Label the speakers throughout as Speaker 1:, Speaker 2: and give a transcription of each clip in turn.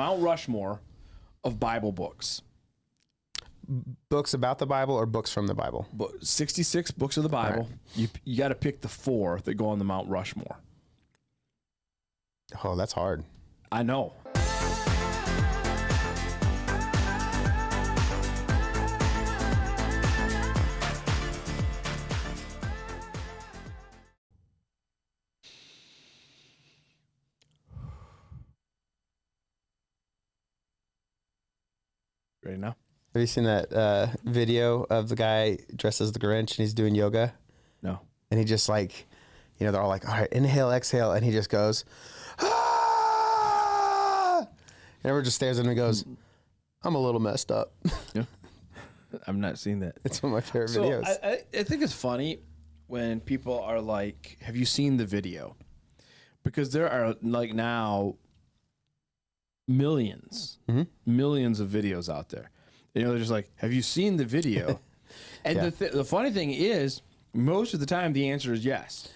Speaker 1: Mount Rushmore of Bible books.
Speaker 2: Books about the Bible or books from the Bible?
Speaker 1: 66 books of the Bible. Right. You got to pick the 4 that go on the Mount Rushmore.
Speaker 2: Oh, that's hard.
Speaker 1: I know. Ready now?
Speaker 2: Have you seen that video of the guy dressed as the Grinch and he's doing yoga?
Speaker 1: No.
Speaker 2: And he just like, they're all like, all right, inhale, exhale. And he just goes, ah! And everyone just stares at him and goes, I'm a little messed up.
Speaker 1: Yeah. I've not seen that.
Speaker 2: It's one of my favorite videos.
Speaker 1: I think it's funny when people are like, have you seen the video? Because there are like now millions of videos out there. They're just like, have you seen the video? And
Speaker 2: Yeah.
Speaker 1: the funny thing is, most of the time the answer is yes.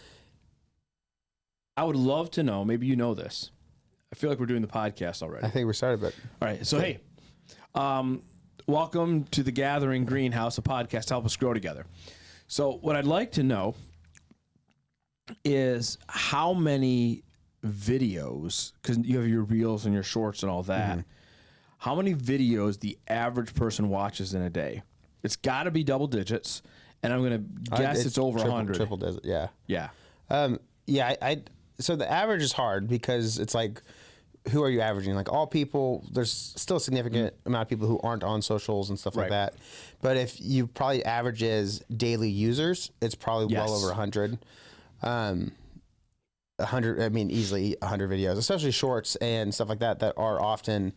Speaker 1: I would love to know, maybe you know this. I feel like we're doing the podcast already.
Speaker 2: I think we started, but...
Speaker 1: All right, so hey, welcome to the Gathering Greenhouse, a podcast to help us grow together. So what I'd like to know is how many videos, because you have your reels and your shorts and all that, how many videos the average person watches in a day? It's got to be double digits, and I'm going to guess it's over 100.
Speaker 2: Triple digits, yeah.
Speaker 1: Yeah.
Speaker 2: So the average is hard because it's like, who are you averaging? Like all people, there's still a significant amount of people who aren't on socials and stuff like that. But if you probably average as daily users, it's probably well over 100. 100, I mean, easily 100 videos, especially shorts and stuff like that, that are often,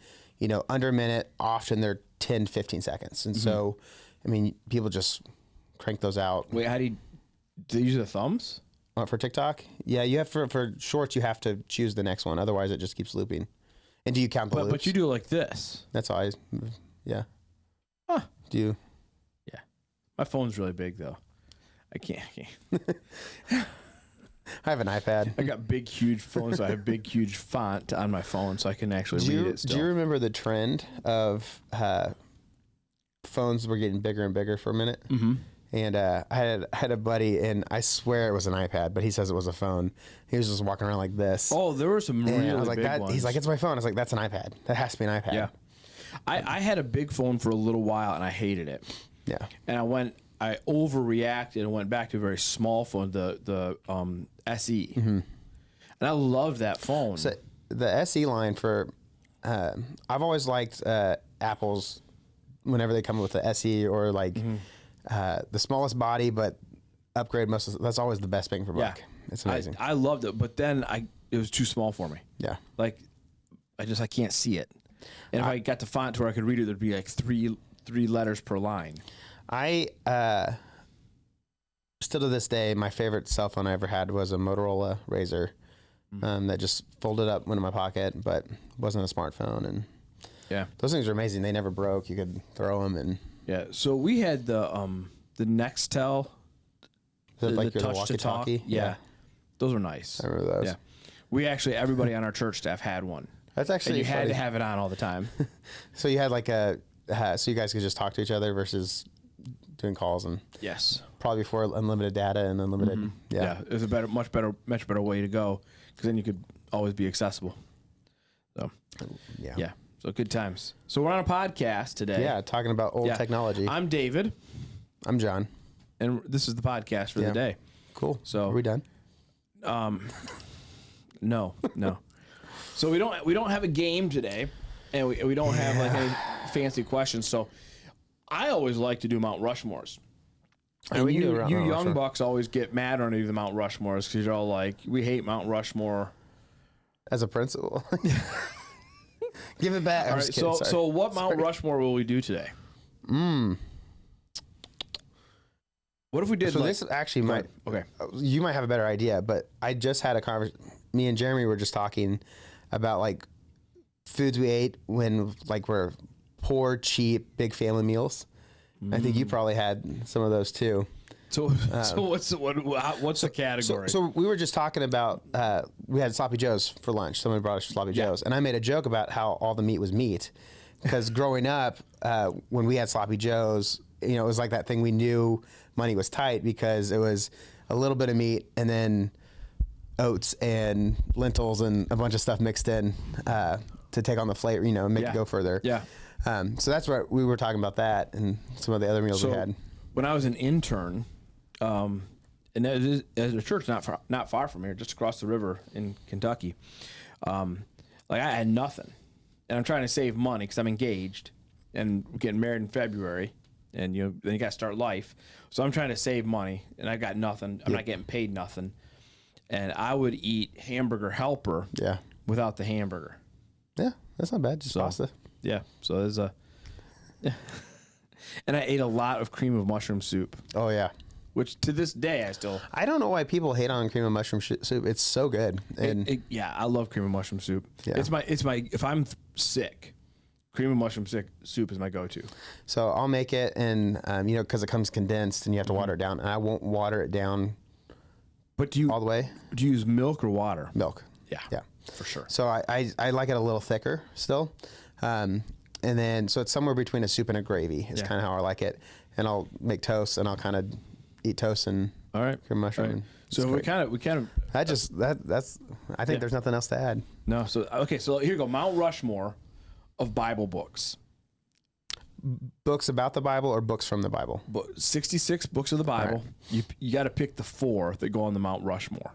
Speaker 2: under a minute, often they're 10, 15 seconds. And so, I mean, people just crank those out.
Speaker 1: Wait, how do you use the thumbs?
Speaker 2: For TikTok? Yeah, you have for shorts, you have to choose the next one. Otherwise, it just keeps looping. And do you count the loops?
Speaker 1: But you do it like this.
Speaker 2: That's how I, yeah.
Speaker 1: Huh.
Speaker 2: Do you?
Speaker 1: Yeah. My phone's really big, though. I can't.
Speaker 2: I have an iPad.
Speaker 1: I got big, huge phones. So I have big, huge font on my phone, so I can actually read it still.
Speaker 2: Do you remember the trend of phones were getting bigger and bigger for a minute? Mm-hmm. And I had a buddy, and I swear it was an iPad, but he says it was a phone. He was just walking around like this.
Speaker 1: Oh, there were some really
Speaker 2: I was like,
Speaker 1: big ones.
Speaker 2: He's like, it's my phone. I was like, that's an iPad. That has to be an iPad.
Speaker 1: Yeah. I had a big phone for a little while, and I hated it.
Speaker 2: Yeah.
Speaker 1: And I overreacted and went back to a very small phone, the SE. And I loved that phone.
Speaker 2: So the SE line for, I've always liked Apple's whenever they come up with the SE or like the smallest body, but upgrade that's always the best bang for buck. Yeah. It's amazing.
Speaker 1: I loved it, but then it was too small for me.
Speaker 2: Yeah.
Speaker 1: Like I can't see it. And if I got the font to where I could read it, there'd be like three letters per line.
Speaker 2: I still to this day, my favorite cell phone I ever had was a Motorola Razr that just folded up, went in my pocket, but wasn't a smartphone. And
Speaker 1: yeah,
Speaker 2: those things are amazing. They never broke. You could throw them and
Speaker 1: yeah. So we had the Nextel,
Speaker 2: the
Speaker 1: touch to talk. Yeah, those were nice.
Speaker 2: I remember those.
Speaker 1: Yeah, everybody on our church staff had one.
Speaker 2: That's actually
Speaker 1: and you had to have it on all the time.
Speaker 2: So you had like so you guys could just talk to each other versus doing calls and
Speaker 1: yes,
Speaker 2: probably before unlimited data and unlimited.
Speaker 1: Yeah, it was a much better way to go because then you could always be accessible. So yeah. So good times. So we're on a podcast today.
Speaker 2: Yeah, talking about old technology.
Speaker 1: I'm David.
Speaker 2: I'm John.
Speaker 1: And this is the podcast for the day.
Speaker 2: Cool.
Speaker 1: So
Speaker 2: are we done?
Speaker 1: No. So we don't have a game today, and we don't have like any fancy questions. So I always like to do Mount Rushmores. And you young bucks always get mad on the Mount Rushmores because you're all like, we hate Mount Rushmore.
Speaker 2: As a principal. Give it back.
Speaker 1: All right, so what Mount Rushmore will we do today? What if we did?
Speaker 2: So this actually might.
Speaker 1: Okay.
Speaker 2: You might have a better idea, but I just had a conversation. Me and Jeremy were just talking about like foods we ate when like we're poor, cheap, big family meals. I think you probably had some of those too.
Speaker 1: So what's the category?
Speaker 2: So we were just talking about we had sloppy joes for lunch. Somebody brought us sloppy joes, and I made a joke about how all the meat was meat, because growing up, when we had sloppy joes, it was like that thing, we knew money was tight because it was a little bit of meat and then oats and lentils and a bunch of stuff mixed in to take on the flavor, and make it go further.
Speaker 1: Yeah.
Speaker 2: So that's what we were talking about, that and some of the other meals we had.
Speaker 1: When I was an intern, and there's a church not far from here, just across the river in Kentucky, I had nothing, and I'm trying to save money because I'm engaged and getting married in February, and then you got to start life. So I'm trying to save money, and I got nothing. I'm not getting paid nothing, and I would eat hamburger helper without the hamburger.
Speaker 2: Yeah, that's not bad. Just pasta.
Speaker 1: Yeah. So there's and I ate a lot of cream of mushroom soup.
Speaker 2: Oh yeah.
Speaker 1: Which to this day
Speaker 2: I don't know why people hate on cream of mushroom soup. It's so good. And
Speaker 1: I love cream of mushroom soup.
Speaker 2: Yeah.
Speaker 1: It's my if I'm sick, cream of mushroom soup is my go-to.
Speaker 2: So I'll make it, and because it comes condensed and you have to water it down, and I won't water it down.
Speaker 1: But do you
Speaker 2: all the way?
Speaker 1: Do you use milk or water?
Speaker 2: Milk.
Speaker 1: Yeah, for sure.
Speaker 2: So I like it a little thicker still, and then so it's somewhere between a soup and a gravy is kind of how I like it. And I'll make toast, and I'll kind of eat toast and cream of mushroom.
Speaker 1: Right. So we kind of
Speaker 2: that's I think there's nothing else to add.
Speaker 1: No. So okay. So here you go. Mount Rushmore of Bible books.
Speaker 2: Books about the Bible or books from the Bible?
Speaker 1: 66 books of the Bible. Right. You got to pick the 4 that go on the Mount Rushmore.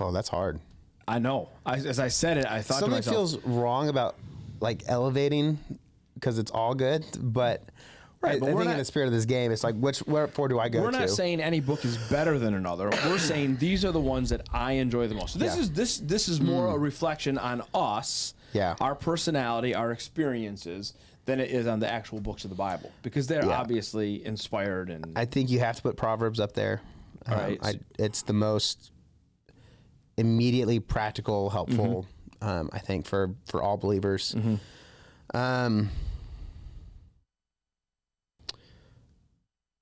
Speaker 2: Oh, that's hard.
Speaker 1: I know. As I said it, I thought
Speaker 2: something
Speaker 1: to myself,
Speaker 2: feels wrong about elevating because it's all good, but I think in the spirit of this game, it's like where do I go to?
Speaker 1: We're not saying any book is better than another. We're saying these are the ones that I enjoy the most. So this is more a reflection on us, our personality, our experiences, than it is on the actual books of the Bible, because they're obviously inspired. And
Speaker 2: I think you have to put Proverbs up there.
Speaker 1: All right.
Speaker 2: It's the most immediately practical, helpful, I think, for all believers.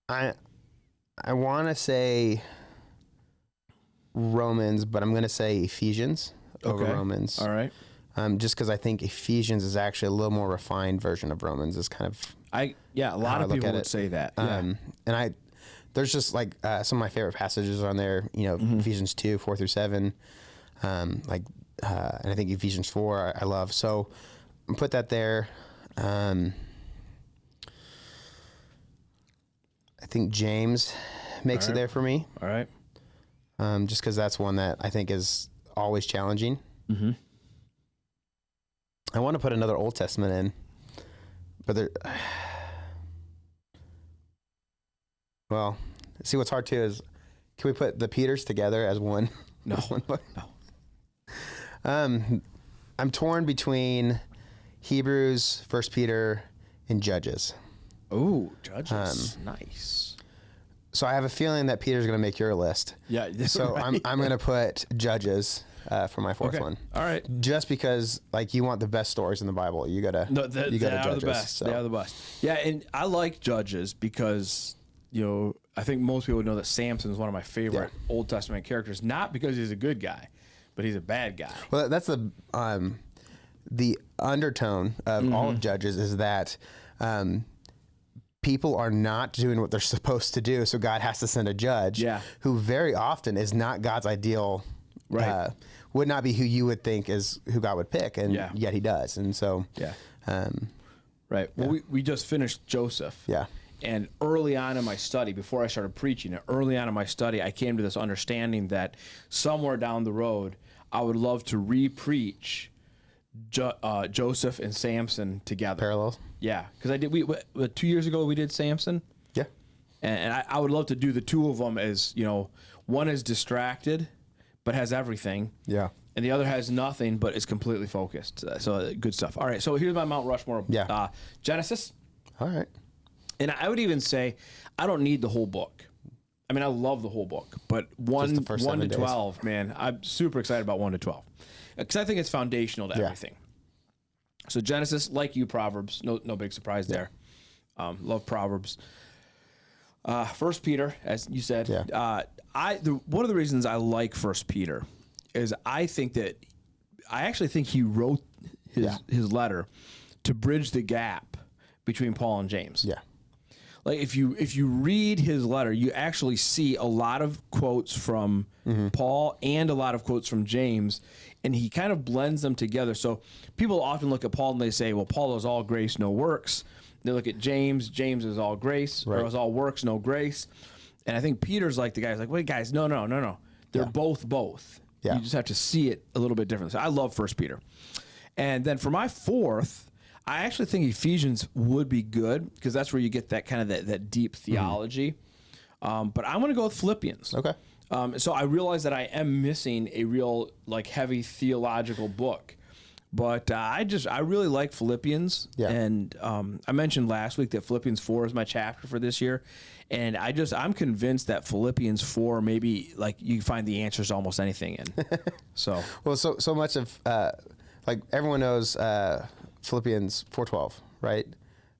Speaker 2: I want to say Romans, but I'm going to say Ephesians over Romans.
Speaker 1: All right.
Speaker 2: Just because I think Ephesians is actually a little more refined version of Romans. Is kind of
Speaker 1: a lot of people would say that.
Speaker 2: And there's just some of my favorite passages on there. Ephesians 2:4-7, and I think Ephesians 4 I love. So put that there. I think James makes it there for me.
Speaker 1: All right.
Speaker 2: Just because that's one that I think is always challenging. I want to put another Old Testament in, but well, see what's hard too is, can we put the Peters together as one?
Speaker 1: No.
Speaker 2: No. I'm torn between Hebrews, 1 Peter, and Judges.
Speaker 1: Oh, Judges. Nice.
Speaker 2: So I have a feeling that Peter's going to make your list.
Speaker 1: Yeah.
Speaker 2: So right. I'm going to put Judges for my fourth one.
Speaker 1: All right.
Speaker 2: Just because you want the best stories in the Bible, you gotta Judges.
Speaker 1: They are the best.
Speaker 2: So.
Speaker 1: They are the best. Yeah, and I like Judges because I think most people know that Samson is one of my favorite Old Testament characters. Not because he's a good guy, but he's a bad guy.
Speaker 2: Well, that's the undertone of all of Judges is that people are not doing what they're supposed to do, so God has to send a judge who very often is not God's ideal. Right. Would not be who you would think is who God would pick, and yet he does. And so,
Speaker 1: right. Well, we just finished Joseph.
Speaker 2: Yeah.
Speaker 1: And early on in my study, before I started preaching, I came to this understanding that somewhere down the road, I would love to re-preach Joseph and Samson together.
Speaker 2: Parallels.
Speaker 1: Yeah, because I did. 2 years ago we did Samson.
Speaker 2: Yeah.
Speaker 1: And I would love to do the two of them as one is distracted, but has everything.
Speaker 2: Yeah.
Speaker 1: And the other has nothing, but is completely focused. So good stuff. All right. So here's my Mount Rushmore.
Speaker 2: Yeah.
Speaker 1: Genesis.
Speaker 2: All right.
Speaker 1: And I would even say I don't need the whole book. I mean, I love the whole book, but 1 to 12, man, I'm super excited about 1 to 12 because I think it's foundational to everything. So Genesis, like you, Proverbs, no big surprise there. Love Proverbs. First Peter, as you said.
Speaker 2: Yeah.
Speaker 1: One of the reasons I like First Peter is I actually think he wrote his letter to bridge the gap between Paul and James.
Speaker 2: Yeah.
Speaker 1: Like if you read his letter, you actually see a lot of quotes from Paul and a lot of quotes from James, and he kind of blends them together. So people often look at Paul and they say, well, Paul is all grace, no works. They look at James is all grace, or is all works, no grace. And I think Peter's like the guy's like, wait, guys, no. They're both.
Speaker 2: Yeah.
Speaker 1: You just have to see it a little bit differently. So I love First Peter. And then for my fourth, I actually think Ephesians would be good because that's where you get that kind of that deep theology. But I'm going to go with Philippians.
Speaker 2: Okay.
Speaker 1: So I realize that I am missing a real like heavy theological book. But I really like Philippians.
Speaker 2: Yeah.
Speaker 1: And I mentioned last week that Philippians 4 is my chapter for this year. And I'm convinced that Philippians 4, maybe like you find the answers to almost anything in. So
Speaker 2: much of like everyone knows Philippians 4:12, right?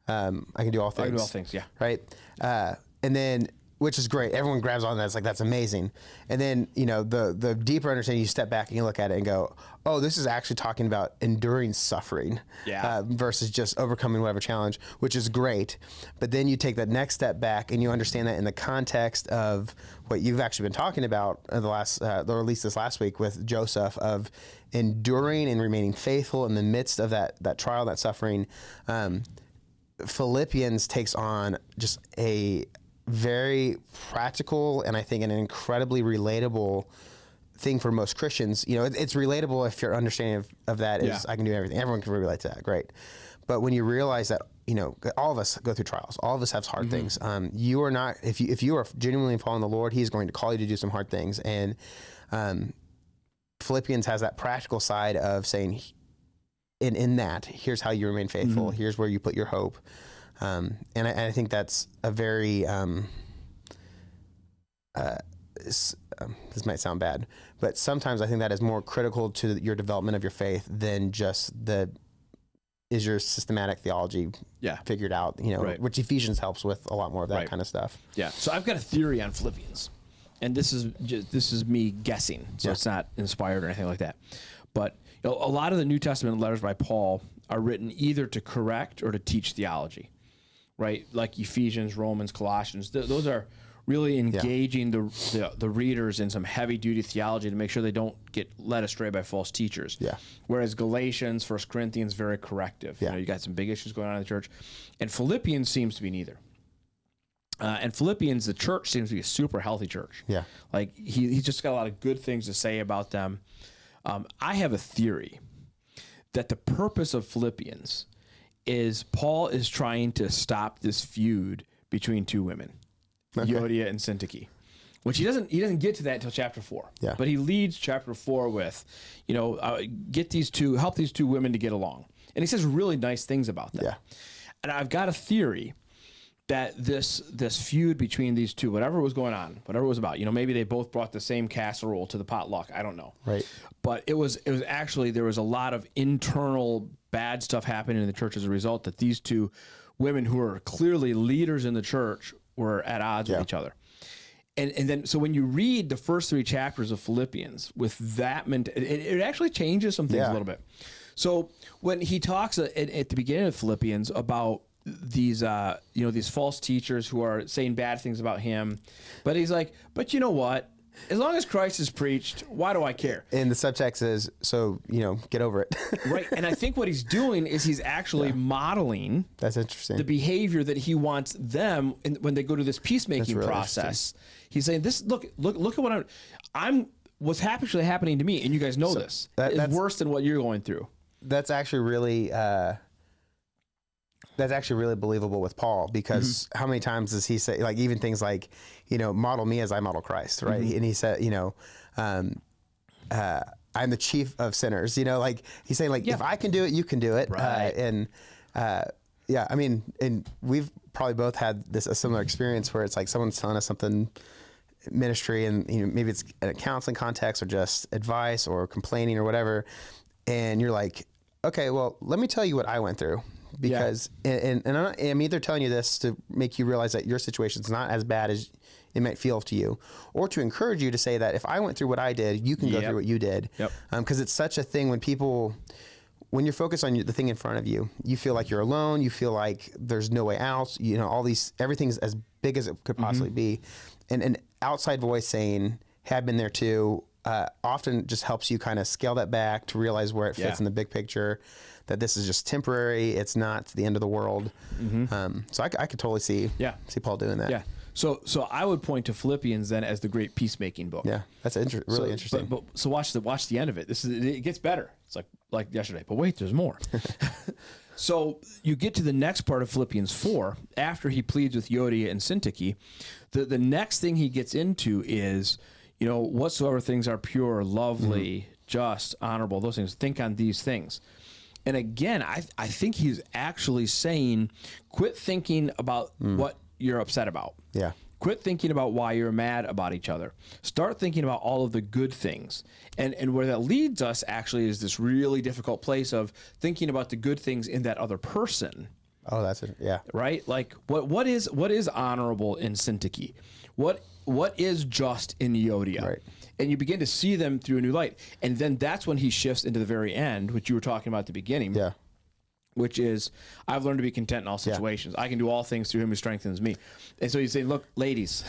Speaker 2: I can do all things.
Speaker 1: I can do all things, yeah.
Speaker 2: Right. And then, which is great. Everyone grabs on that. It's like, that's amazing. And then, the deeper understanding, you step back and you look at it and go, oh, this is actually talking about enduring suffering versus just overcoming whatever challenge, which is great. But then you take that next step back and you understand that in the context of what you've actually been talking about or at least this last week with Joseph, of enduring and remaining faithful in the midst of that trial, that suffering. Philippians takes on just a very practical and I think an incredibly relatable thing for most Christians. It's relatable if your understanding of that is I can do everything. Everyone can relate to that. Great. But when you realize that, all of us go through trials. All of us have hard things. You are not, if you are genuinely following the Lord, He's going to call you to do some hard things. And Philippians has that practical side of saying, in that, here's how you remain faithful. Here's where you put your hope. And I think that's a very, this might sound bad, but sometimes I think that is more critical to your development of your faith than just is your systematic theology figured out, which Ephesians helps with a lot more of that kind of stuff.
Speaker 1: Yeah. So I've got a theory on Philippians, and this is me guessing, so it's not inspired or anything like that. But a lot of the New Testament letters by Paul are written either to correct or to teach theology, right? Like Ephesians, Romans, Colossians. Those are really engaging the readers in some heavy duty theology to make sure they don't get led astray by false teachers.
Speaker 2: Yeah.
Speaker 1: Whereas Galatians, 1 Corinthians, very corrective.
Speaker 2: Yeah.
Speaker 1: You got some big issues going on in the church, and Philippians seems to be neither. And Philippians, the church seems to be a super healthy church.
Speaker 2: Yeah.
Speaker 1: Like he's just got a lot of good things to say about them. I have a theory that the purpose of Philippians is Paul is trying to stop this feud between two women, Euodia and Syntyche, which he doesn't get to that until chapter 4.
Speaker 2: Yeah.
Speaker 1: But he leads chapter 4 with, help these two women to get along. And he says really nice things about them.
Speaker 2: Yeah.
Speaker 1: And I've got a theory that this feud between these two, whatever was going on, whatever it was about, maybe they both brought the same casserole to the potluck. I don't know.
Speaker 2: Right.
Speaker 1: But it was actually, there was a lot of internal bad stuff happening in the church as a result that these two women who are clearly leaders in the church were at odds with each other. And then, so when you read the first 3 chapters of Philippians with that, it actually changes some things a little bit. So when he talks at the beginning of Philippians about these these false teachers who are saying bad things about him, but he's like, but you know what? As long as Christ is preached, why do I care?
Speaker 2: And the subtext is, so, get over it.
Speaker 1: Right. And I think what he's doing is he's actually modeling
Speaker 2: That's interesting.
Speaker 1: the behavior that he wants them when they go to this peacemaking
Speaker 2: really
Speaker 1: process. He's saying, "This look at what what's actually happening to me, and you guys know this. It's worse than what you're going through."
Speaker 2: That's actually really believable with Paul, because how many times does he say, like, even things like, model me as I model Christ, right? And he said, I'm the chief of sinners, like he's saying, like, if I can do it, you can do it.
Speaker 1: Right.
Speaker 2: And we've probably both had a similar experience where it's like someone's telling us something ministry, and maybe it's in a counseling context or just advice or complaining or whatever. And you're like, okay, well, let me tell you what I went through, because, and I'm either telling you this to make you realize that your situation's not as bad as it might feel to you, or to encourage you to say that if I went through what I did, you can go through what you did. Because it's such a thing when you're focused on the thing in front of you, you feel like you're alone. You feel like there's no way out. You know, everything's as big as it could possibly be. And an outside voice saying, "Have been there too," often just helps you kind of scale that back to realize where it fits in the big picture, that this is just temporary. It's not the end of the world. So I could totally see Paul doing that.
Speaker 1: Yeah. So I would point to Philippians then as the great peacemaking book.
Speaker 2: Yeah, that's really interesting.
Speaker 1: So watch the end of it. It gets better. It's like yesterday, but wait, there's more. So you get to the next part of Philippians 4 after he pleads with Euodia and Syntyche. The next thing he gets into is, you know, whatsoever things are pure, lovely, just, honorable, those things. Think on these things. And again, I think he's actually saying, quit thinking about what you're upset about.
Speaker 2: Yeah.
Speaker 1: Quit thinking about why you're mad about each other. Start thinking about all of the good things. And where that leads us actually is this really difficult place of thinking about the good things in that other person.
Speaker 2: Oh, that's it. Yeah.
Speaker 1: Right? Like what is honorable in Syntyche? What is just in Euodia?
Speaker 2: Right.
Speaker 1: And you begin to see them through a new light. And then that's when he shifts into the very end, which you were talking about at the beginning.
Speaker 2: Yeah.
Speaker 1: Which is, I've learned to be content in all situations. I can do all things through him who strengthens me. And so he's saying, look, ladies,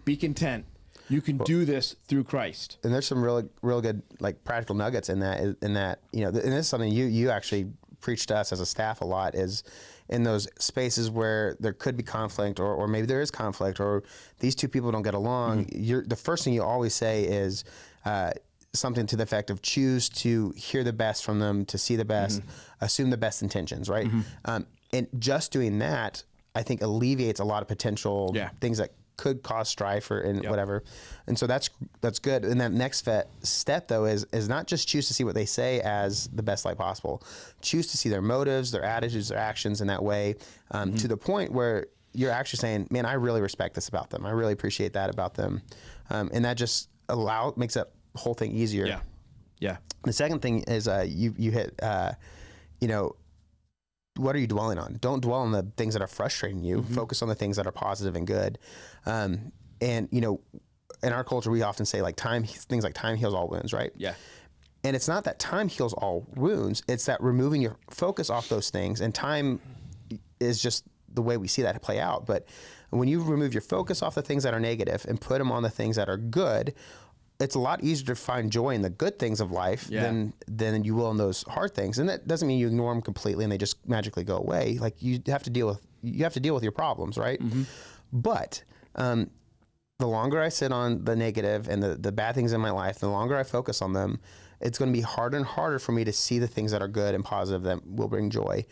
Speaker 1: be content. You can do this through Christ.
Speaker 2: And there's some real good like practical nuggets in that, you know, and this is something you actually preach to us as a staff a lot, is in those spaces where there could be conflict, or maybe there is conflict, or these two people don't get along. The first thing you always say is, something to the effect of choose to hear the best from them, to see the best, assume the best intentions, right? And just doing that, I think, alleviates a lot of potential things that could cause strife or whatever. And so that's good. And that next step though is not just choose to see what they say as the best light possible. Choose to see their motives, their attitudes, their actions in that way, to the point where you're actually saying, man, I really respect this about them. I really appreciate that about them. And that just makes that whole thing easier.
Speaker 1: Yeah.
Speaker 2: The second thing is you hit, you know, what are you dwelling on? Don't dwell on the things that are frustrating you. Focus on the things that are positive and good. And you know, in our culture, we often say things like time heals all wounds, right?
Speaker 1: Yeah.
Speaker 2: And it's not that time heals all wounds. It's that removing your focus off those things, and time is just the way we see that play out. But when you remove your focus off the things that are negative and put them on the things that are good, it's a lot easier to find joy in the good things of life than you will in those hard things. And that doesn't mean you ignore them completely and they just magically go away. Like you have to deal with your problems, right? But the longer I sit on the negative and the bad things in my life, the longer I focus on them, it's going to be harder and harder for me to see the things that are good and positive that will bring joy.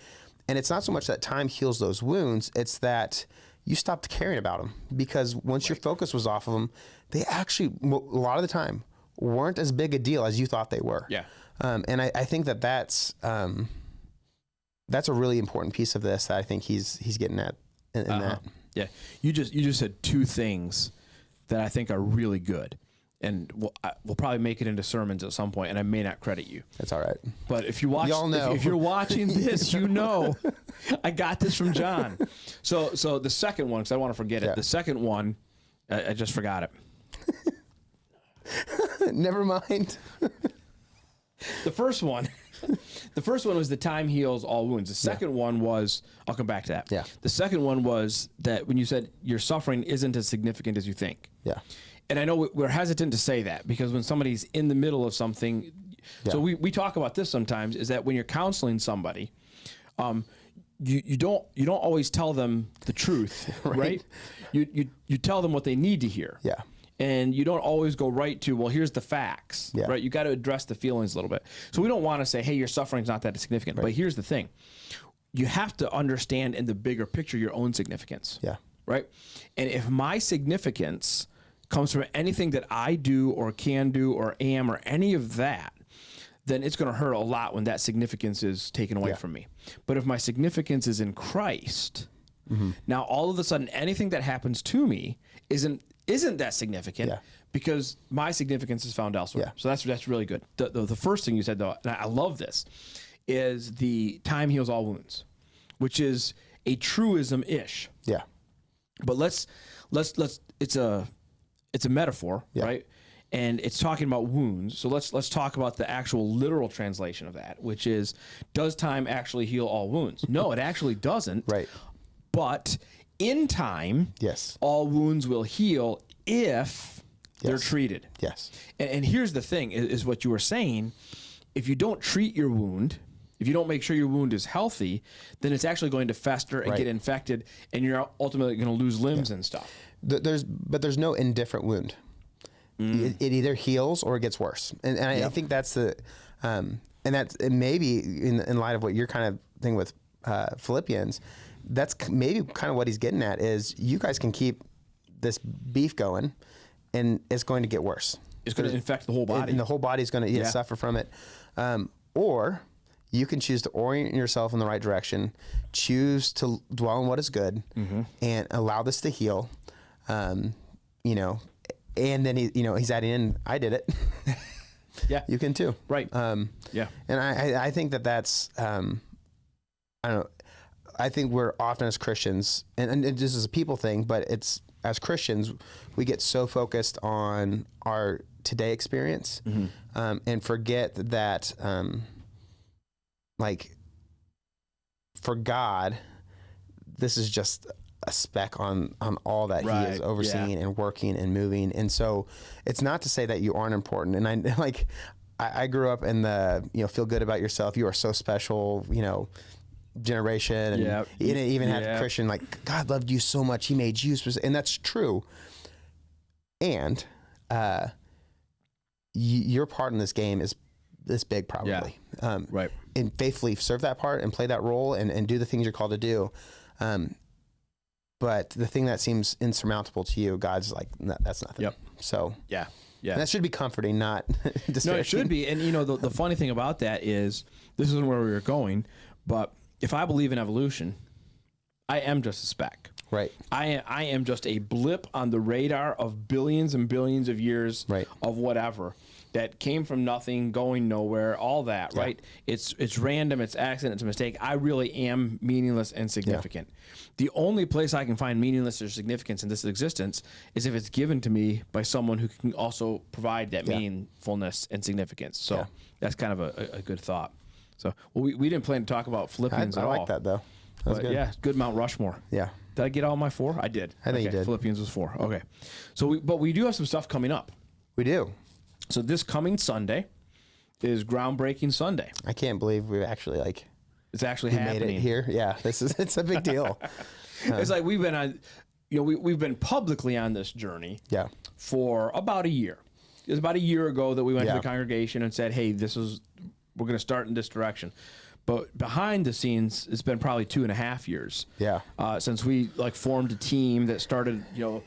Speaker 2: And it's not so much that time heals those wounds, it's that you stopped caring about them, because once your focus was off of them, they actually, a lot of the time, weren't as big a deal as you thought they were.
Speaker 1: Yeah.
Speaker 2: And I think that's a really important piece of this that I think he's getting at in that.
Speaker 1: Yeah. You just said two things that I think are really good. And we'll probably make it into sermons at some point, and I may not credit you.
Speaker 2: That's all right.
Speaker 1: But if you watch, if you're watching this, you know, I got this from John. So the second one, because I want to forget it. The second one, I just forgot it.
Speaker 2: Never mind.
Speaker 1: The first one was the time heals all wounds. The second one was, I'll come back to that.
Speaker 2: Yeah.
Speaker 1: The second one was that when you said your suffering isn't as significant as you think.
Speaker 2: Yeah. And
Speaker 1: I know we're hesitant to say that, because when somebody's in the middle of something, so we talk about this sometimes, is that when you're counseling somebody, you don't always tell them the truth, right? You tell them what they need to hear.
Speaker 2: Yeah.
Speaker 1: And you don't always go right to, well, here's the facts, right? You got to address the feelings a little bit. So we don't want to say, hey, your suffering's not that significant. But here's the thing. You have to understand in the bigger picture your own significance.
Speaker 2: Yeah.
Speaker 1: Right? And if my significance comes from anything that I do or can do or am or any of that, then it's going to hurt a lot when that significance is taken away from me. But if my significance is in Christ, now all of a sudden anything that happens to me isn't that significant because my significance is found elsewhere. So that's really good. The first thing you said, though, and I love this, is the time heals all wounds. which is a truism-ish.
Speaker 2: Yeah.
Speaker 1: But let's it's a metaphor, right? And it's talking about wounds. So let's talk about the actual literal translation of that, which is, does time actually heal all wounds? No, it actually doesn't.
Speaker 2: Right.
Speaker 1: But in time, all wounds will heal if they're treated.
Speaker 2: Yes.
Speaker 1: And here's the thing, is what you were saying. If you don't treat your wound, if you don't make sure your wound is healthy, then it's actually going to fester and get infected, and you're ultimately going to lose limbs and stuff.
Speaker 2: There's no indifferent wound. It either heals or it gets worse, and I think that's the, and that's maybe in light of what you're kind of thinking with Philippians, that's maybe kind of what he's getting at is you guys can keep this beef going, and it's going to get worse.
Speaker 1: It's going to infect the whole body,
Speaker 2: and the whole body's going to suffer from it, or you can choose to orient yourself in the right direction, choose to dwell on what is good, and allow this to heal. And then he's adding in, I did it. You can too.
Speaker 1: Right.
Speaker 2: And I think that's, I don't know. I think we're often as Christians, and this is a people thing, but it's as Christians, we get so focused on our today experience, and forget that, for God, this is just a speck on all that he is overseeing and working and moving. And so it's not to say that you aren't important. And I grew up in the, feel good about yourself. You are so special, generation. And even had Christian, God loved you so much. He made you specific. And that's true. And, your part in this game is this big, probably. And faithfully serve that part and play that role and do the things you're called to do. But the thing that seems insurmountable to you, God's like, no, that's nothing. So and that should be comforting, not disparaging.
Speaker 1: No, it should be. And the funny thing about that is, this isn't where we were going, but if I believe in evolution, I am just a speck.
Speaker 2: Right.
Speaker 1: I am just a blip on the radar of billions and billions of years of whatever that came from nothing, going nowhere, all that, right? It's random, it's accident, it's a mistake. I really am meaningless and significant. The only place I can find meaningless or significance in this existence is if it's given to me by someone who can also provide that meaningfulness and significance. So that's kind of a good thought. So we didn't plan to talk about Philippians at all.
Speaker 2: I like that, though. That was good.
Speaker 1: Yeah, good Mount Rushmore.
Speaker 2: Yeah.
Speaker 1: Did I get all my 4? I did.
Speaker 2: I think you did.
Speaker 1: Philippians was 4. Okay. So but we do have some stuff coming up.
Speaker 2: We do.
Speaker 1: So this coming Sunday is Groundbreaking Sunday.
Speaker 2: I can't believe we've actually
Speaker 1: it's actually happening.
Speaker 2: Made it here. Yeah, it's a big deal.
Speaker 1: It's like we've been on, we've been publicly on this journey. For about a year. It was about a year ago that we went to the congregation and said, "Hey, we're going to start in this direction." But behind the scenes, it's been probably 2.5 years. Since we formed a team that started,
Speaker 2: I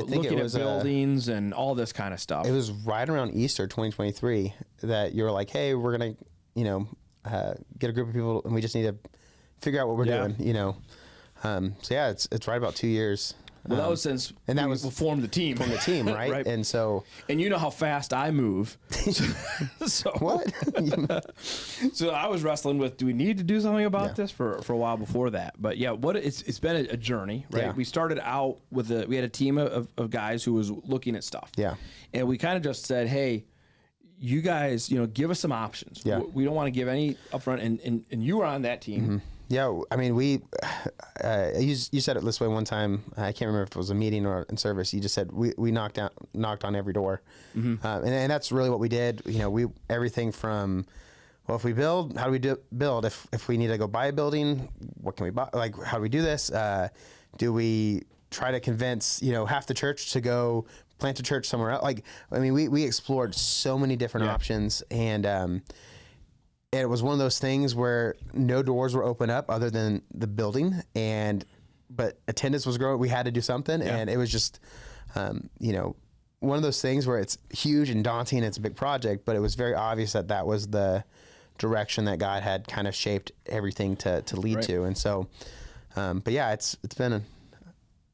Speaker 2: think
Speaker 1: looking
Speaker 2: it was
Speaker 1: at buildings and all this kind of stuff.
Speaker 2: It was right around Easter 2023 that you were like, "Hey, we're gonna, get a group of people, and we just need to figure out what we're doing." So it's right about 2 years.
Speaker 1: Well, that was since we formed the team.
Speaker 2: Formed the team, right?
Speaker 1: Right.
Speaker 2: And so,
Speaker 1: and you know how fast I move. So
Speaker 2: what?
Speaker 1: So I was wrestling with, do we need to do something about this for a while before that? But it's been a journey, right? We started out we had a team of guys who was looking at stuff. And we kind of just said, "Hey, you guys, give us some options. We don't want to give any upfront." And you were on that team.
Speaker 2: Yeah, I mean, you said it this way one time. I can't remember if it was a meeting or in service. You just said we knocked on every door, and that's really what we did. Everything from, well, if we build, how do we build? If we need to go buy a building, what can we buy? How do we do this? Do we try to convince half the church to go plant a church somewhere else? We explored so many different options, and it was one of those things where no doors were open up other than the building, but attendance was growing. We had to do something, and it was just, one of those things where it's huge and daunting. And it's a big project, but it was very obvious that was the direction that God had kind of shaped everything to lead to. And so, it's been a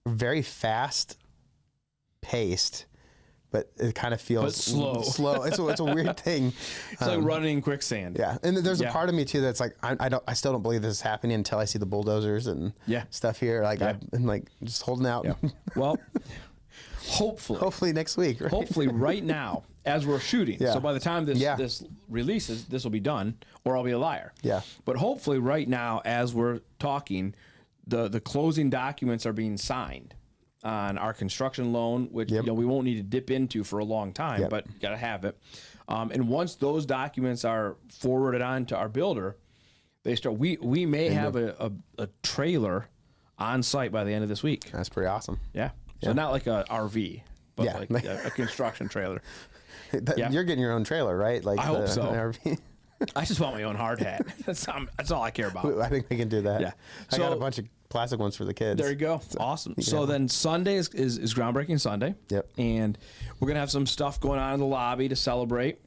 Speaker 2: very fast paced, but it kind of feels
Speaker 1: slow.
Speaker 2: It's a weird thing.
Speaker 1: It's like running in quicksand.
Speaker 2: Yeah, and there's a part of me too that's like I still don't believe this is happening until I see the bulldozers and stuff here. Like I'm like just holding out.
Speaker 1: Yeah. Well, hopefully
Speaker 2: next week. Right?
Speaker 1: Hopefully right now as we're shooting.
Speaker 2: Yeah.
Speaker 1: So by the time this releases, this will be done, or I'll be a liar.
Speaker 2: Yeah.
Speaker 1: But hopefully right now as we're talking, the closing documents are being signed on our construction loan, which we won't need to dip into for a long time, but got to have it. And once those documents are forwarded on to our builder, they start. We may have a trailer on site by the end of this week.
Speaker 2: That's pretty awesome.
Speaker 1: Yeah. So not like a RV, but like a construction trailer.
Speaker 2: You're getting your own trailer, right? Like
Speaker 1: I hope so.
Speaker 2: RV.
Speaker 1: I just want my own hard hat. That's all I care about.
Speaker 2: I think we can do that.
Speaker 1: Yeah.
Speaker 2: I got a bunch of plastic ones for the kids.
Speaker 1: There you go. Awesome. So then Sunday is groundbreaking Sunday.
Speaker 2: Yep.
Speaker 1: And we're going to have some stuff going on in the lobby to celebrate.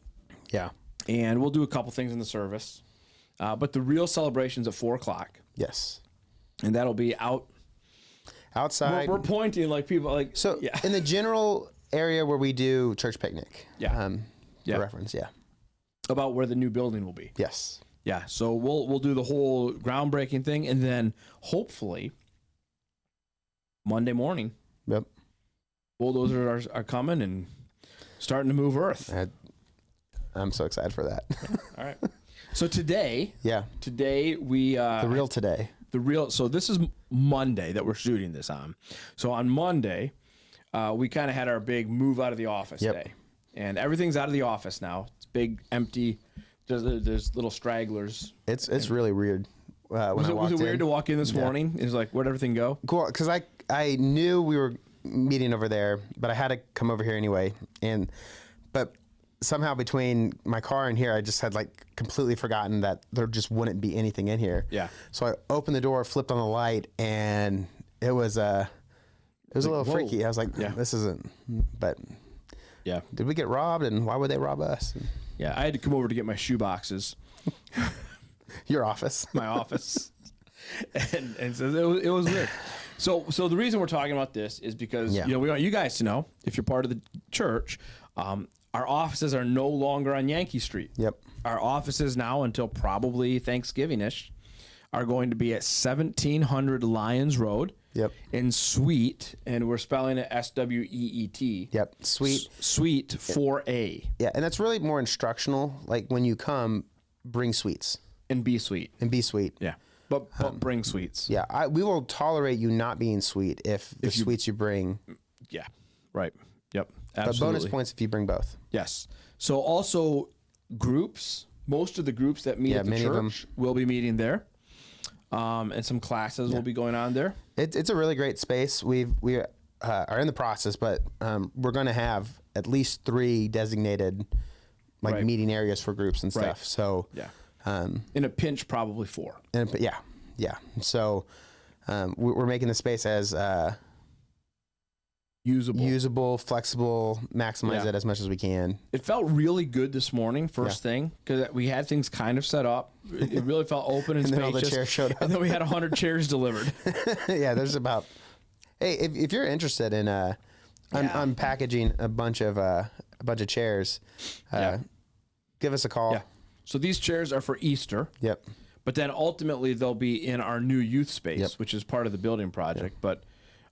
Speaker 2: Yeah.
Speaker 1: And we'll do a couple things in the service. But the real celebration's at 4:00.
Speaker 2: Yes.
Speaker 1: And that'll be
Speaker 2: outside.
Speaker 1: We're pointing like people like.
Speaker 2: So in the general area where we do church picnic.
Speaker 1: Yeah.
Speaker 2: For reference. Yeah.
Speaker 1: About where the new building will be.
Speaker 2: Yes.
Speaker 1: Yeah, so we'll do the whole groundbreaking thing, and then hopefully Monday morning, bulldozers are coming and starting to move earth.
Speaker 2: I'm so excited for that.
Speaker 1: All right. So today we
Speaker 2: the real.
Speaker 1: So this is Monday that we're shooting this on. So on Monday, we kind of had our big move out of the office day, and everything's out of the office now. It's big, empty. There's little stragglers.
Speaker 2: It's really weird. Was
Speaker 1: it weird to walk in this morning? It was like, where'd everything go?
Speaker 2: Cool, because I knew we were meeting over there, but I had to come over here anyway. But somehow between my car and here, I just had like completely forgotten that there just wouldn't be anything in here.
Speaker 1: Yeah.
Speaker 2: So I opened the door, flipped on the light, and it was a little freaky. I was like, this isn't. But did we get robbed? And why would they rob us?
Speaker 1: Yeah, I had to come over to get my shoe boxes.
Speaker 2: Your office.
Speaker 1: My office. And so it was weird. So the reason we're talking about this is because we want you guys to know, if you're part of the church, our offices are no longer on Yankee Street.
Speaker 2: Yep.
Speaker 1: Our offices now, until probably Thanksgiving-ish, are going to be at 1700 Lyons Road.
Speaker 2: Yep.
Speaker 1: In Suite, and we're spelling it SWEET.
Speaker 2: Yep.
Speaker 1: Suite 4A.
Speaker 2: Yeah, and that's really more instructional. Like when you come, bring sweets.
Speaker 1: And be sweet.
Speaker 2: Yeah.
Speaker 1: But bring sweets.
Speaker 2: Yeah, we will tolerate you not being sweet if the sweets you bring.
Speaker 1: Yeah. Right. Yep. Absolutely.
Speaker 2: But bonus points if you bring both.
Speaker 1: Yes. So also groups. Most of the groups that meet at the church will be meeting there. And some classes will be going on there.
Speaker 2: It's a really great space. We are in the process, but we're going to have at least 3 designated meeting areas for groups and stuff. So
Speaker 1: in a pinch, probably 4.
Speaker 2: Yeah. So we're making the space as usable, flexible, maximize it as much as we can.
Speaker 1: It felt really good this morning, first thing, because we had things kind of set up. It really felt open and,
Speaker 2: and
Speaker 1: spacious.
Speaker 2: Then all the chairs showed up.
Speaker 1: And then we had 100 chairs delivered.
Speaker 2: Yeah, there's about. Hey, if you're interested in unpackaging a bunch of chairs, give us a call.
Speaker 1: Yeah. So these chairs are for Easter.
Speaker 2: Yep.
Speaker 1: But then ultimately they'll be in our new youth space, which is part of the building project. But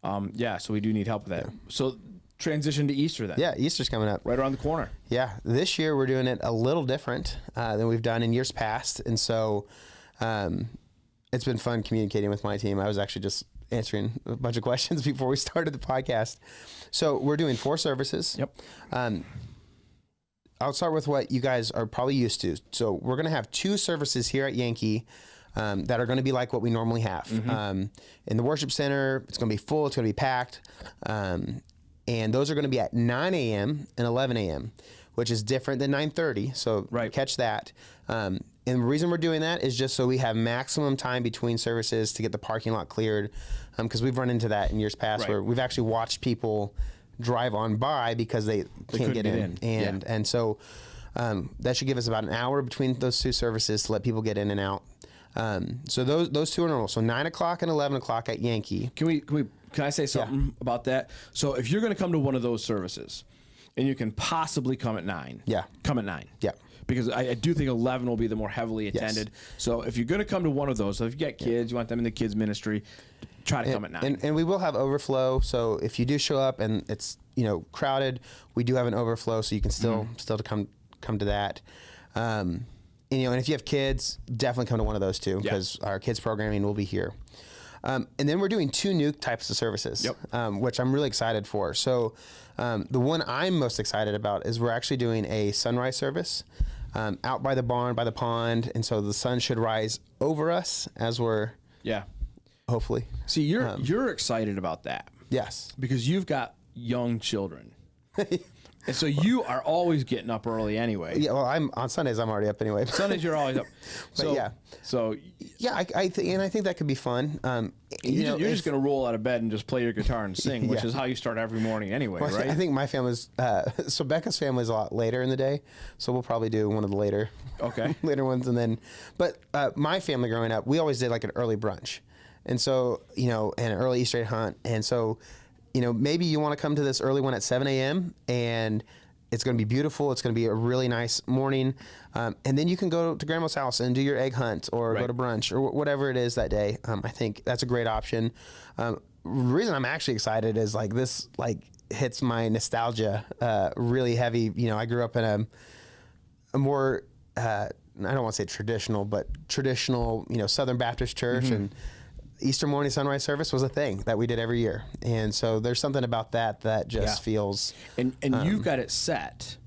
Speaker 1: so we do need help with that. So transition to Easter then.
Speaker 2: Yeah, Easter's coming up.
Speaker 1: Right around the corner.
Speaker 2: Yeah, this year we're doing it a little different than we've done in years past. And so it's been fun communicating with my team. I was actually just answering a bunch of questions before we started the podcast. So we're doing 4 services.
Speaker 1: Yep.
Speaker 2: I'll start with what you guys are probably used to. So we're going to have 2 services here at Yankee that are going to be like what we normally have. Mm-hmm. In the worship center, it's going to be full. It's going to be packed. And those are going to be at 9 a.m. and 11 a.m., which is different than 9:30. So catch that. And the reason we're doing that is just so we have maximum time between services to get the parking lot cleared. Because we've run into that in years past where we've actually watched people drive on by because they can't get in. And so that should give us about an hour between those 2 services to let people get in and out. So those 2 are normal. So 9 o'clock and 11 o'clock at Yankee.
Speaker 1: Can I say something about that? So if you're going to come to one of those services and you can possibly come at 9.
Speaker 2: Yeah.
Speaker 1: Come at 9.
Speaker 2: Yeah.
Speaker 1: Because I do think 11 will be the more heavily attended. Yes. So if you're going to come to one of those, so if you got kids, you want them in the kids ministry, try to come at 9.
Speaker 2: And we will have overflow. So if you do show up and it's, crowded, we do have an overflow, so you can still come to that. And if you have kids, definitely come to one of those too, because our kids programming will be here. And then we're doing 2 new types of services, which I'm really excited for. So the one I'm most excited about is we're actually doing a sunrise service out by the barn, by the pond. And so the sun should rise over us as we're, hopefully.
Speaker 1: See, you're excited about that.
Speaker 2: Yes.
Speaker 1: Because you've got young children. And so you are always getting up early anyway.
Speaker 2: Yeah, well, on Sundays I'm already up anyway.
Speaker 1: Sundays you're always up. So,
Speaker 2: I think that could be fun.
Speaker 1: You're just going to roll out of bed and just play your guitar and sing, which is how you start every morning anyway, right?
Speaker 2: I think my family's so Becca's family's a lot later in the day, so we'll probably do one of the later ones, and then. But my family growing up, we always did like an early brunch, and so and an early Easter egg hunt, and so. Maybe you want to come to this early one at 7 a.m. and it's going to be beautiful. It's going to be a really nice morning. And then you can go to grandma's house and do your egg hunt or go to brunch or whatever it is that day. I think that's a great option. The reason I'm actually excited is this hits my nostalgia really heavy. I grew up in a more, I don't want to say traditional, but traditional, Southern Baptist church, and Easter morning sunrise service was a thing that we did every year. And so there's something about that just feels...
Speaker 1: And you've got it set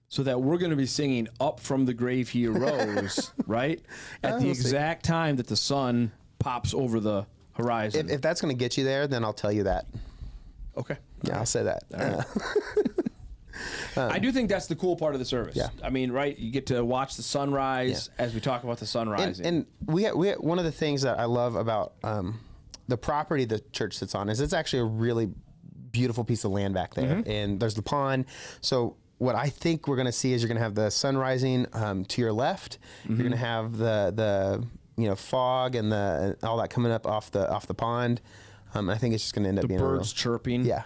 Speaker 1: so that we're going to be singing Up From the Grave He Arose, right? At the exact time that the sun pops over the horizon.
Speaker 2: If that's going to get you there, then I'll tell you that.
Speaker 1: Okay.
Speaker 2: Yeah, I'll say that.
Speaker 1: I do think that's the cool part of the service.
Speaker 2: Yeah.
Speaker 1: I mean, right? You get to watch the sunrise as we talk about the sunrise.
Speaker 2: And we one of the things that I love about the property the church sits on is it's actually a really beautiful piece of land back there. And there's the pond. So what I think we're going to see is you're going to have the sun rising to your left. You're going to have the fog and all that coming up off the pond. I think it's just going to end up being
Speaker 1: birds chirping.
Speaker 2: Yeah.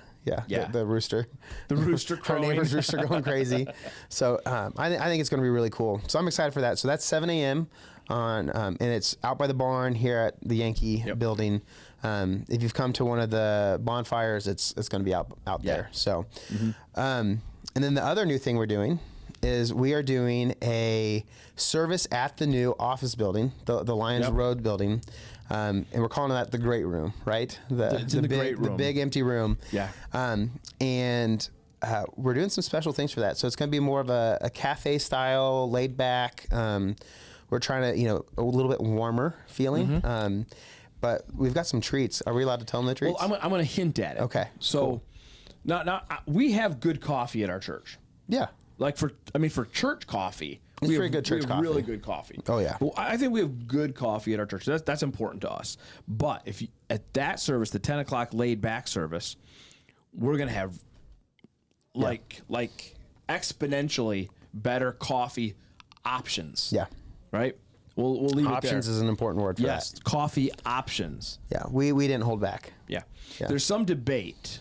Speaker 2: The rooster.
Speaker 1: The rooster crowing.
Speaker 2: Our neighbor's rooster going crazy. So I think it's going to be really cool. So I'm excited for that. So that's 7 a.m. on, and it's out by the barn here at the Yankee building. If you've come to one of the bonfires, it's going to be out there. So, and then the other new thing we're doing is we are doing a service at the new office building, the Lions Road building. And we're calling that the great room, right? The big empty room. Yeah. And we're doing some special things for that. So it's going to be more of a cafe style, laid back. We're trying to, a little bit warmer feeling. But we've got some treats. Are we allowed to tell them the treats?
Speaker 1: Well, I'm going to hint at it.
Speaker 2: Okay.
Speaker 1: So now we have good coffee at our church.
Speaker 2: Yeah.
Speaker 1: For church coffee.
Speaker 2: It's pretty good church coffee.
Speaker 1: Really good coffee.
Speaker 2: Oh, yeah.
Speaker 1: Well, I think we have good coffee at our church. That's important to us. But if you, at that service, the 10 o'clock laid back service, we're going to have like exponentially better coffee options.
Speaker 2: Yeah.
Speaker 1: Right? We'll leave it there.
Speaker 2: Options is an important word for that.
Speaker 1: Yes, coffee options.
Speaker 2: Yeah, we didn't hold back.
Speaker 1: Yeah. There's some debate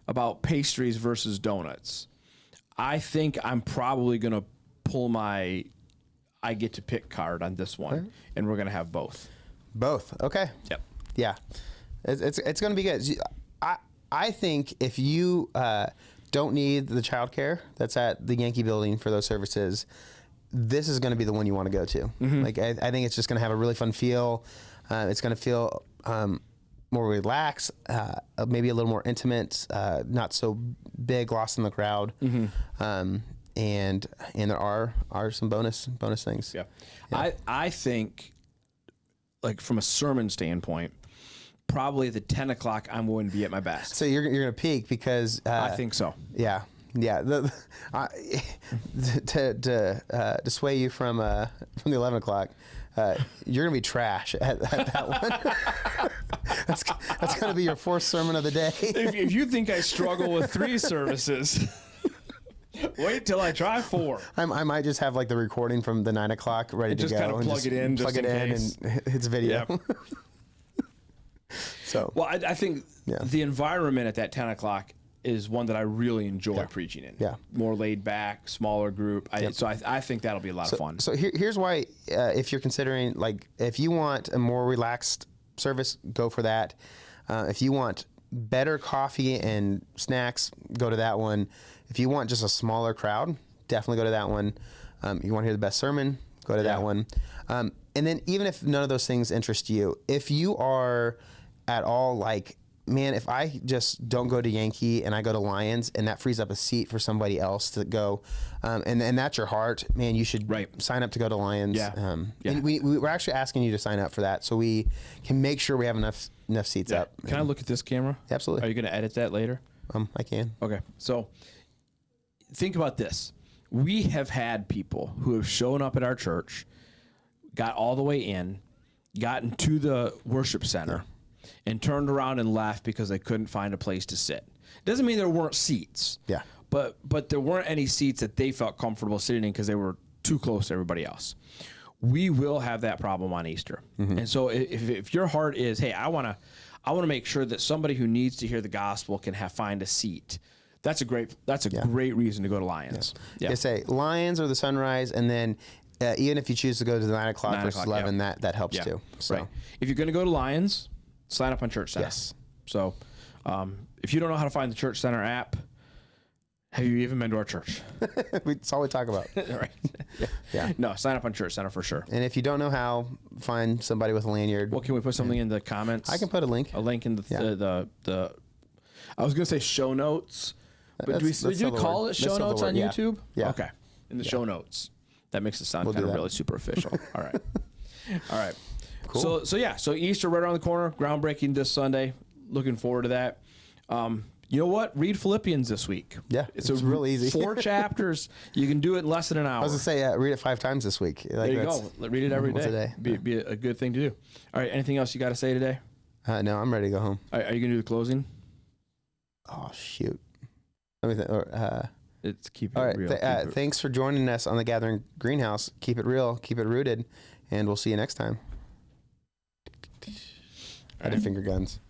Speaker 1: about pastries versus donuts. I think I'm probably going to pull my I get to pick card on this one, and we're going to have both.
Speaker 2: Both. Okay.
Speaker 1: Yep.
Speaker 2: Yeah. It's going to be good. I think if you don't need the childcare that's at the Yankee building for those services, this is going to be the one you want to go to. Like I think it's just going to have a really fun feel. It's going to feel more relaxed, maybe a little more intimate, not so big, lost in the crowd. And there are some bonus things.
Speaker 1: Yeah. I think, like from a sermon standpoint, probably at the 10 o'clock I'm going to be at my best.
Speaker 2: So you're going to peak because
Speaker 1: I think so.
Speaker 2: Yeah. To sway you from the 11 o'clock, you're going to be trash at that one. That's going to be your fourth sermon of the day.
Speaker 1: If you think I struggle with 3 services, wait till I try 4.
Speaker 2: I might just have like the recording from the 9 o'clock ready to go.
Speaker 1: Just kind of plug it in
Speaker 2: and it's video.
Speaker 1: Yep.
Speaker 2: So,
Speaker 1: well, I think the environment at that 10 o'clock is one that I really enjoy preaching in.
Speaker 2: Yeah.
Speaker 1: More laid back, smaller group. So I think that'll be a lot of fun.
Speaker 2: So here's why, if you're considering, like, if you want a more relaxed service, go for that. If you want better coffee and snacks, go to that one. If you want just a smaller crowd, definitely go to that one. You want to hear the best sermon, go to that one. And then even if none of those things interest you, if you are at all like, man, if I just don't go to Yankee and I go to Lions and that frees up a seat for somebody else to go, and that's your heart, man, you should sign up to go to Lions. And we're actually asking you to sign up for that so we can make sure we have enough seats up.
Speaker 1: Can I look at this camera?
Speaker 2: Absolutely.
Speaker 1: Are you going to edit that later?
Speaker 2: I can.
Speaker 1: Okay. So think about this. We have had people who have shown up at our church, got all the way in, gotten to the worship center, and turned around and left because they couldn't find a place to sit. Doesn't mean there weren't seats.
Speaker 2: Yeah.
Speaker 1: But there weren't any seats that they felt comfortable sitting in because they were too close to everybody else. We will have that problem on Easter. And so if your heart is, hey, I want to make sure that somebody who needs to hear the gospel can find a seat. That's a great reason to go to Lions.
Speaker 2: Yeah. Say Lions or the Sunrise, and then even if you choose to go to the 9 o'clock versus 11, that helps too. So
Speaker 1: right. If you're going to go to Lions, sign up on Church Center.
Speaker 2: Yes.
Speaker 1: So if you don't know how to find the Church Center app, have you even been to our church?
Speaker 2: That's all we talk about.
Speaker 1: Right. Yeah. No, sign up on Church Center for sure.
Speaker 2: And if you don't know how, find somebody with a lanyard.
Speaker 1: Well, can we put something in the comments?
Speaker 2: I can put a link.
Speaker 1: A link in the I was going to say show notes, but do we call it show notes on YouTube?
Speaker 2: Yeah.
Speaker 1: Okay. In the show notes. That makes it sound kind of really super official. All right. All right. Cool. So Easter right around the corner, groundbreaking this Sunday. Looking forward to that. You know what? Read Philippians this week.
Speaker 2: Yeah, it's real easy.
Speaker 1: 4 chapters. You can do it in less than an hour.
Speaker 2: I was going to say, read it 5 times this week.
Speaker 1: There you go. Read it every day. Be a good thing to do. All right. Anything else you got to say today?
Speaker 2: No, I'm ready to go home.
Speaker 1: Are you going to do the closing?
Speaker 2: Oh, shoot. Let me think.
Speaker 1: It's keep it
Speaker 2: all right.
Speaker 1: real.
Speaker 2: Thanks for joining us on the Gathering Greenhouse. Keep it real. Keep it rooted. And we'll see you next time. I did finger guns.